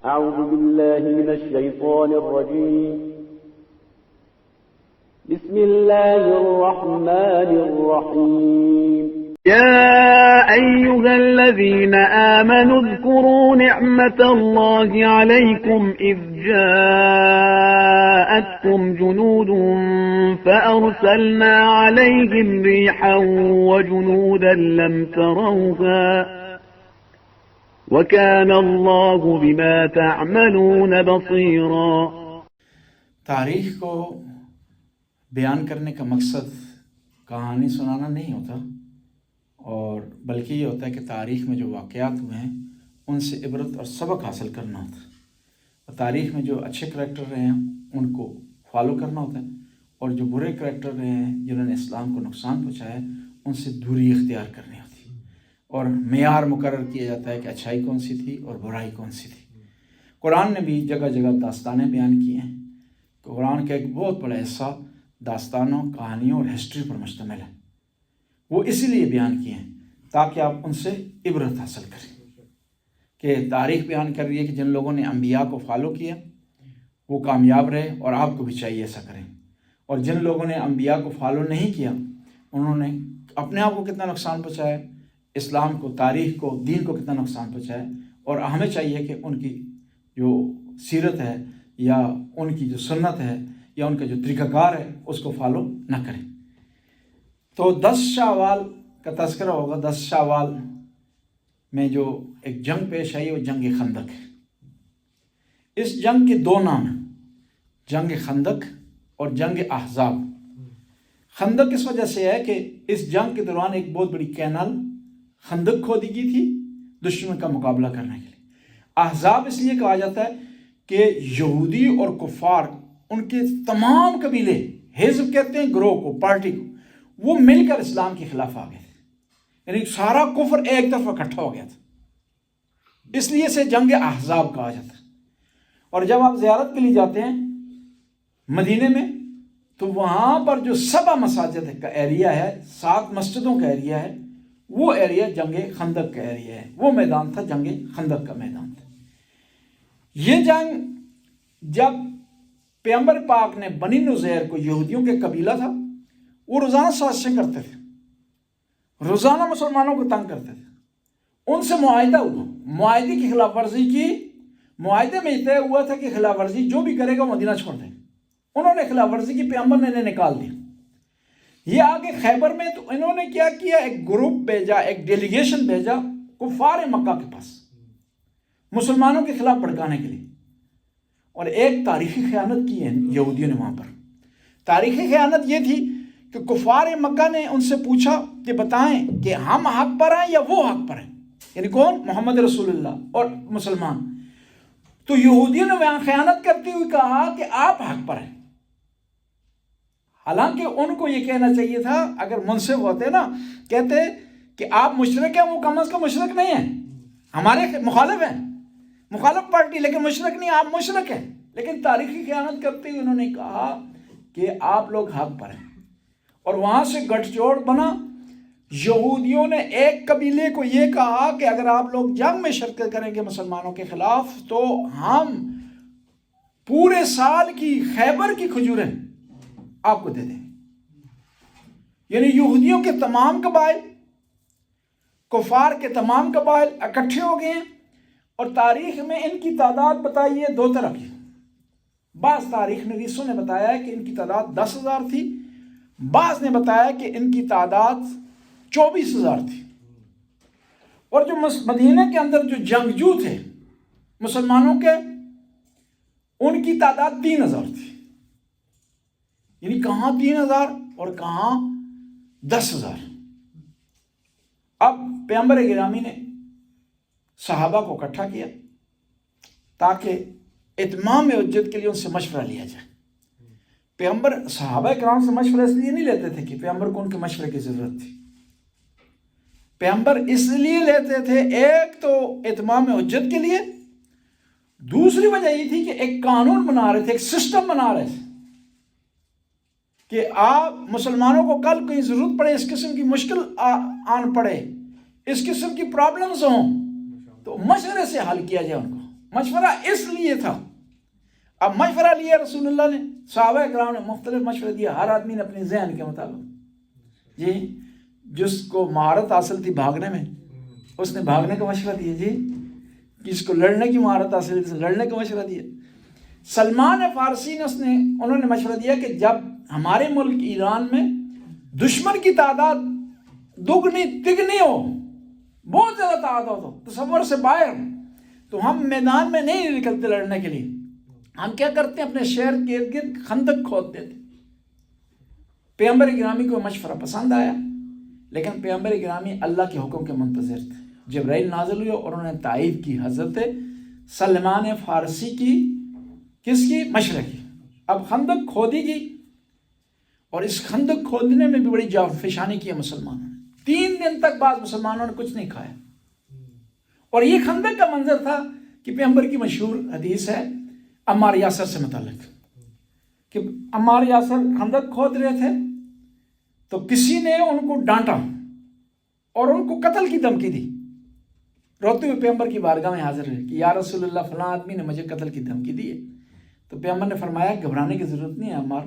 أعوذ بالله من الشيطان الرجيم بسم الله الرحمن الرحيم يا أيها الذين آمنوا اذكروا نعمة الله عليكم إذ جاءتكم جنود فأرسلنا عليهم ريحا وجنودا لم تروها وكان الله بما تعملون بصيرا. تاریخ کو بیان کرنے کا مقصد کہانی سنانا نہیں ہوتا، اور بلکہ یہ ہوتا ہے کہ تاریخ میں جو واقعات ہوئے ہیں ان سے عبرت اور سبق حاصل کرنا ہوتا ہے، اور تاریخ میں جو اچھے کریکٹر رہے ہیں ان کو فالو کرنا ہوتا ہے، اور جو برے کریکٹر رہے ہیں جنہوں نے اسلام کو نقصان پہنچایا ہے ان سے دوری اختیار کرنی ہوتی ہے، اور معیار مقرر کیا جاتا ہے کہ اچھائی کون سی تھی اور برائی کون سی تھی۔ قرآن نے بھی جگہ جگہ داستانیں بیان کی ہیں۔ قرآن کا ایک بہت بڑا حصہ داستانوں، کہانیوں اور ہسٹری پر مشتمل ہے۔ وہ اسی لیے بیان کیے ہیں تاکہ آپ ان سے عبرت حاصل کریں، کہ تاریخ بیان کر رہی ہے کہ جن لوگوں نے انبیاء کو فالو کیا وہ کامیاب رہے، اور آپ کو بھی چاہیے ایسا کریں، اور جن لوگوں نے انبیاء کو فالو نہیں کیا انہوں نے اپنے آپ کو کتنا نقصان پہنچایا، اسلام کو، تاریخ کو، دین کو کتنا نقصان پہنچایا، اور ہمیں چاہیے کہ ان کی جو سیرت ہے یا ان کی جو سنت ہے یا ان کا جو طریقہ کار ہے اس کو فالو نہ کریں۔ تو 10 شوال کا تذکرہ ہوگا۔ 10 شوال میں جو ایک جنگ پیش آئی وہ جنگ خندق ہے۔ اس جنگ کے 2 نام ہیں، جنگ خندق اور جنگ احزاب۔ خندق اس وجہ سے ہے کہ اس جنگ کے دوران ایک بہت بڑی کینال خندق کھودی گئی تھی دشمن کا مقابلہ کرنے کے لیے۔ احزاب اس لیے کہا جاتا ہے کہ یہودی اور کفار، ان کے تمام قبیلے، حزب کہتے ہیں گروہ کو، پارٹی کو، وہ مل کر اسلام کے خلاف آ گئے تھے، یعنی سارا کفر ایک طرف اکٹھا ہو گیا تھا، اس لیے اسے جنگ احزاب کہا جاتا ہے۔ اور جب آپ زیارت کے لیے جاتے ہیں مدینے میں تو وہاں پر جو 7 مساجد کا ایریا ہے، 7 مسجدوں کا ایریا ہے، وہ ایریا جنگ خندق کا ایریا ہے، وہ میدان تھا جنگ خندق کا میدان تھا۔ یہ جنگ جب پیغمبر پاک نے بنی نذیر کو، یہودیوں کے قبیلہ تھا، وہ روزانہ سازشیں کرتے تھے، روزانہ مسلمانوں کو تنگ کرتے تھے، ان سے معاہدہ ہوا، معاہدے کی خلاف ورزی کی، معاہدے میں طے ہوا تھا کہ خلاف ورزی جو بھی کرے گا مدینہ چھوڑ دیں، انہوں نے خلاف ورزی کی، پیغمبر نے انہیں نکال دیا۔ یہ آگے خیبر میں تو انہوں نے کیا کیا، ایک گروپ بھیجا، ایک ڈیلیگیشن بھیجا کفار مکہ کے پاس مسلمانوں کے خلاف بھڑکانے کے لیے، اور ایک تاریخی خیانت کی ہے یہودیوں نے وہاں پر۔ تاریخی خیانت یہ تھی کہ کفار مکہ نے ان سے پوچھا کہ بتائیں کہ ہم حق پر ہیں یا وہ حق پر ہیں، یعنی کون؟ محمد رسول اللہ اور مسلمان۔ تو یہودیوں نے وہاں خیانت کرتے ہوئے کہا کہ آپ حق پر ہیں، حالانکہ ان کو یہ کہنا چاہیے تھا، اگر منصف ہوتے نا، کہتے کہ آپ مشرک ہیں، وہ کم از کم مشرک نہیں ہیں، ہمارے مخالف ہیں، مخالف پارٹی، لیکن مشرک نہیں، آپ مشرک ہیں۔ لیکن تاریخی خیانت کرتے ہوئے انہوں نے کہا کہ آپ لوگ حق پر ہیں، اور وہاں سے گٹھ جوڑ بنا۔ یہودیوں نے ایک قبیلے کو یہ کہا کہ اگر آپ لوگ جنگ میں شرکت کریں گے مسلمانوں کے خلاف تو ہم پورے سال کی خیبر کی کھجوریں آپ کو دے دیں گے۔ یعنی یہودیوں کے تمام قبائل، کفار کے تمام قبائل اکٹھے ہو گئے ہیں، اور تاریخ میں ان کی تعداد بتائی ہے 2 طرح کی۔ بعض تاریخ نویسوں نے بتایا ہے کہ ان کی تعداد 10,000 تھی، بعض نے بتایا کہ ان کی تعداد 24,000 تھی، اور جو مدینہ کے اندر جو جنگجو تھے مسلمانوں کے، ان کی تعداد 3,000 تھی، یعنی کہاں 3,000 اور کہاں 10,000۔ اب پیغمبر گرامی نے صحابہ کو اکٹھا کیا تاکہ اتمام حجت کے لیے ان سے مشورہ لیا جائے۔ پیغمبر صحابہ کرام سے مشورہ اس لیے نہیں لیتے تھے کہ پیغمبر کو ان کے مشورے کی ضرورت تھی، پیغمبر اس لیے لیتے تھے، ایک تو اتمام حجت کے لیے، دوسری وجہ یہ تھی کہ ایک قانون بنا رہے تھے، ایک سسٹم بنا رہے تھے کہ آپ مسلمانوں کو کل کوئی ضرورت پڑے، اس قسم کی مشکل آن پڑے، اس قسم کی پرابلمز ہوں تو مشورے سے حل کیا جائے ان کو، مشورہ اس لیے تھا. اب مشورہ لیا رسول اللہ نے, صحابہ کرام نے مختلف مشورے دیا, ہر آدمی نے اپنے ذہن کے مطابق. جی جس کو مہارت حاصل تھی بھاگنے میں اس نے بھاگنے کا مشورہ دیا. جی جس کو لڑنے کی مہارت حاصل تھی لڑنے کا مشورہ دیا. سلمان فارسی نے انہوں نے مشورہ دیا کہ جب ہمارے ملک ایران میں دشمن کی تعداد دگنی تگنی ہو, بہت زیادہ تعداد ہو, تصور سے باہر ہو, تو ہم میدان میں نہیں نکلتے لڑنے کے لیے. ہم کیا کرتے ہیں, اپنے شہر کے ارد گرد خندق کھود دیتے. پیغمبر گرامی کو مشورہ پسند آیا, لیکن پیغمبر گرامی اللہ کے حکم کے منتظر تھے. جبرائیل نازل ہوئے اور انہوں نے تائید کی حضرت سلمان فارسی کی, کس کی, مشورے کی. اب خندق کھودی گئی, اور اس خندق کھودنے میں بھی بڑی جانفشانی کی ہے مسلمانوں نے. 3 دن تک بعد مسلمانوں نے کچھ نہیں کھایا. اور یہ خندق کا منظر تھا کہ پیغمبر کی مشہور حدیث ہے عمار یاسر سے متعلق, کہ عمار یاسر خندق کھود رہے تھے تو کسی نے ان کو ڈانٹا اور ان کو قتل کی دھمکی دی. روتے ہوئے پیغمبر کی بارگاہ میں حاضر ہے کہ یا رسول اللہ فلاں آدمی نے مجھے قتل کی دھمکی دی ہے. تو پیغمبر نے فرمایا گھبرانے کی ضرورت نہیں ہے عمار,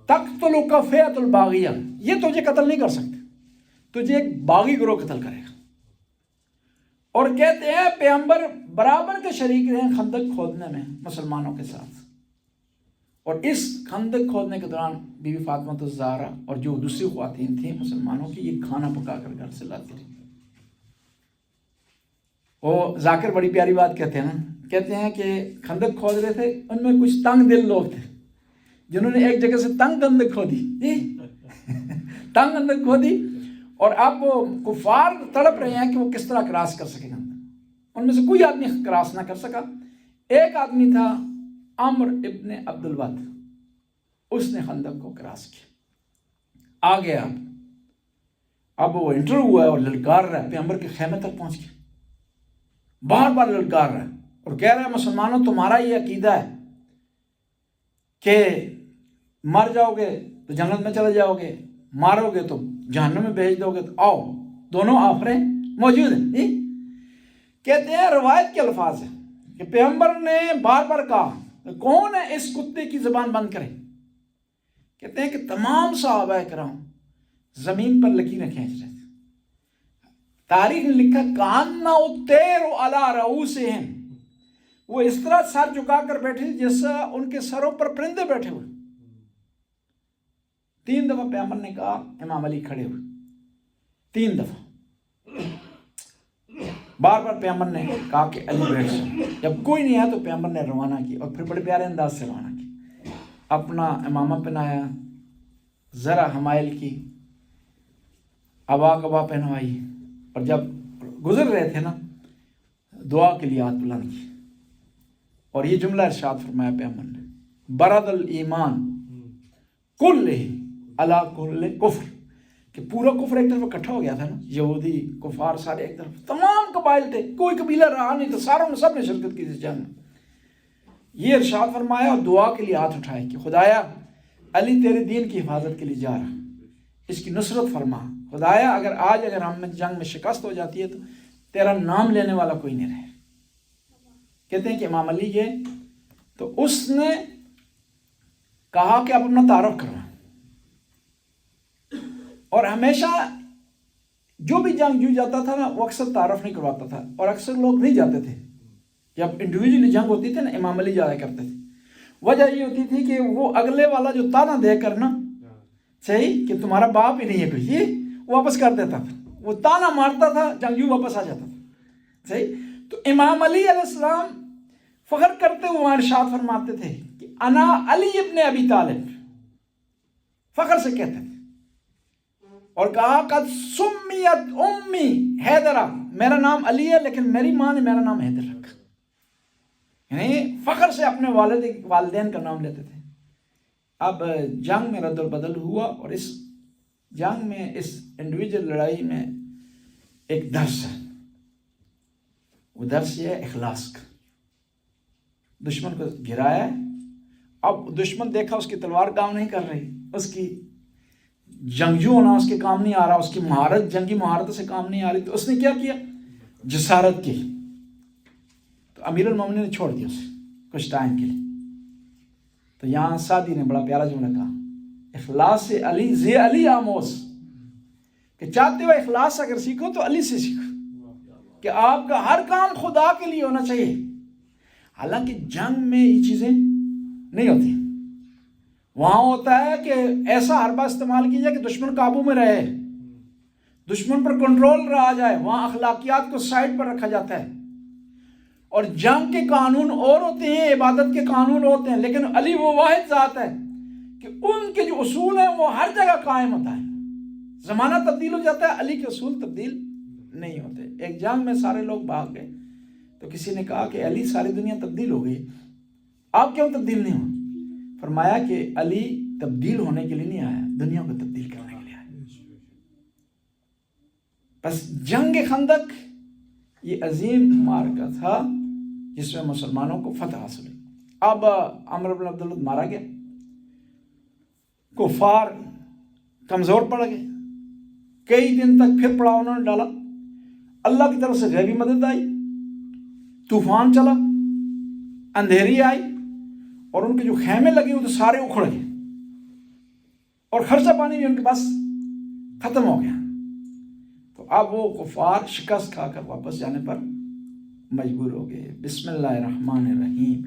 تقتلک فئۃ الباغیہ, یہ تجھے قتل نہیں کر سکتے, تجھے ایک باغی گروہ قتل کرے گا. اور کہتے ہیں پیغمبر برابر کے شریک رہے خندق کھودنے میں مسلمانوں کے ساتھ. اور اس خندق کھودنے کے دوران بی بی فاطمہ الزہرا اور جو دوسری خواتین تھیں مسلمانوں کی, یہ کھانا پکا کر گھر سے لاتی رہی. وہ ذاکر بڑی پیاری بات کہتے ہیں نا, کہتے ہیں کہ خندق کھود رہے تھے, ان میں کچھ تنگ دل لوگ تھے جنہوں نے ایک جگہ سے تنگ خندق کھودی, تنگ خندق کھودی, اور اب وہ کفار تڑپ رہے ہیں کہ وہ کس طرح کراس کر سکیں. ان میں سے کوئی آدمی کراس نہ کر سکا. ایک آدمی تھا عمر ابن عبد الود, اس نے خندق کو کراس کیا, آ گیا. اب وہ انٹر ہوا ہے اور للکار رہا ہے, پیغمبر کے خیمے تک پہنچ گیا, بار بار للکار رہا ہے اور کہہ رہا ہے مسلمانوں تمہارا یہ عقیدہ ہے کہ مر جاؤ گے تو جنت میں چلے جاؤ گے, مارو گے تو جہنم میں بھیج دو گے, تو آؤ دونوں آفریں موجود ہیں. کہتے ہیں روایت کے الفاظ ہیں کہ پیغمبر نے بار بار کہا کون ہے اس کتے کی زبان بند کرے. کہتے ہیں کہ تمام صحابہ کرام زمین پر لکیریں کھینچ رہے تھے. تاریخ نے لکھا کاننا الطیر علی رؤوسہم, وہ اس طرح سر جھکا کر بیٹھے جیسا ان کے سروں پر پرندے بیٹھے ہوئے. 3 دفعہ پیغمبر نے کہا امام علی کھڑے ہوئے, 3 دفعہ. بار بار پیغمبر نے کہا کہ علی بیٹھ جاؤ. جب کوئی نہیں آیا تو پیغمبر نے روانہ کی, اور پھر بڑے پیارے انداز سے روانہ کی. اپنا امامہ پہنایا, ذرا حمائل کی, ابا کبا پہنوائی, اور جب گزر رہے تھے نا دعا کے لیے ہاتھ بلند کی, اور یہ جملہ ارشاد فرمایا پیغمبر نے, برد الایمان کلہ علی کل کفر, کہ پورا کفر ایک طرف اکٹھا ہو گیا تھا نا, یہودی کفار سارے ایک طرف, تمام قبائل تھے, کوئی قبیلہ رہا نہیں تھا, ساروں نے سب نے شرکت کی اس جنگ میں. یہ ارشاد فرمایا اور دعا کے لیے ہاتھ اٹھائے کہ خدایا علی تیرے دین کی حفاظت کے لیے جا رہا, اس کی نصرت فرما. خدایا اگر ہم میں جنگ میں شکست ہو جاتی ہے تو تیرا نام لینے والا کوئی نہیں رہے. کہتے ہیں کہ امام علی گئے تو اس نے کہا کہ آپ اپنا تعارف کروائیں, اور ہمیشہ جو بھی جنگ جو جاتا تھا نا وہ اکثر تعارف نہیں کرواتا تھا, اور اکثر لوگ نہیں جاتے تھے. جب انڈیویجولی جنگ ہوتی تھی نا امام علی جایا کرتے تھے. وجہ یہ ہوتی تھی کہ وہ اگلے والا جو تانا دے کر نا صحیح کہ تمہارا باپ ہی نہیں ہے کوئی, یہ واپس کر دیتا تھا, وہ تانا مارتا تھا, جنگجو واپس آ جاتا تھا. صحیح. تو امام علی علیہ السلام فخر کرتے ہوئے ارشاد فرماتے تھے کہ انا علی ابن ابی طالب, فخر سے کہتے تھے, اور کہا قد سمیت امی حیدرہ, میرا نام علی ہے لیکن میری ماں نے میرا نام حیدر رکھا. یعنی فخر سے اپنے والدین کا نام لیتے تھے. اب جنگ میں رد و بدل ہوا, اور اس جنگ میں اس انڈیویجول لڑائی میں ایک درس ہے, وہ درس یہ ہے اخلاص کا. دشمن کو گرایا, اب دشمن دیکھا اس کی تلوار کام نہیں کر رہی, اس کی جنگجو ہونا اس کے کام نہیں آ رہا, اس کی مہارت جنگی مہارت سے کام نہیں آ رہی, تو اس نے کیا کیا, جسارت کی. تو تو امیر المومنین نے چھوڑ دیا اسے کچھ ٹائم کے لیے. تو یہاں سعدی نے بڑا پیارا جملہ کہا، اخلاص سے علی زی علی آموز، کہ چاہتے ہو اخلاص اگر سیکھو تو علی سے سیکھو، کہ آپ کا ہر کام خدا کے لیے ہونا چاہیے. حالانکہ جنگ میں یہ چیزیں نہیں ہوتی، وہاں ہوتا ہے کہ ایسا حربہ استعمال کیا جائے کہ دشمن قابو میں رہے، دشمن پر کنٹرول رہا جائے. وہاں اخلاقیات کو سائڈ پر رکھا جاتا ہے. اور جنگ کے قانون اور ہوتے ہیں، عبادت کے قانون ہوتے ہیں، لیکن علی وہ واحد ذات ہے کہ ان کے جو اصول ہیں وہ ہر جگہ قائم ہوتا ہے. زمانہ تبدیل ہو جاتا ہے، علی کے اصول تبدیل نہیں ہوتے. ایک جنگ میں سارے لوگ بھاگ گئے تو کسی نے کہا کہ علی ساری دنیا تبدیل ہو گئی، آپ کیوں تبدیل نہیں ہو؟ فرمایا کہ علی تبدیل ہونے کے لیے نہیں آیا، دنیا کو تبدیل کرنے کے لیے آیا. بس جنگ خندق یہ عظیم معرکہ تھا جس میں مسلمانوں کو فتح حاصل ہوئی. اب عمرو بن عبدالعزیز مارا گیا، کفار کمزور پڑ گئے، کئی دن تک پھر پڑاؤ انہوں نے ڈالا. اللہ کی طرف سے غیبی مدد آئی، طوفان چلا، اندھیری آئی، اور ان کے جو خیمے لگے ہوئے تو سارے اکھڑ گئے، اور خرچہ پانی بھی ان کے پاس ختم ہو گیا. تو اب وہ کفار شکست کھا کر واپس جانے پر مجبور ہو گئے. بسم اللہ الرحمن الرحیم.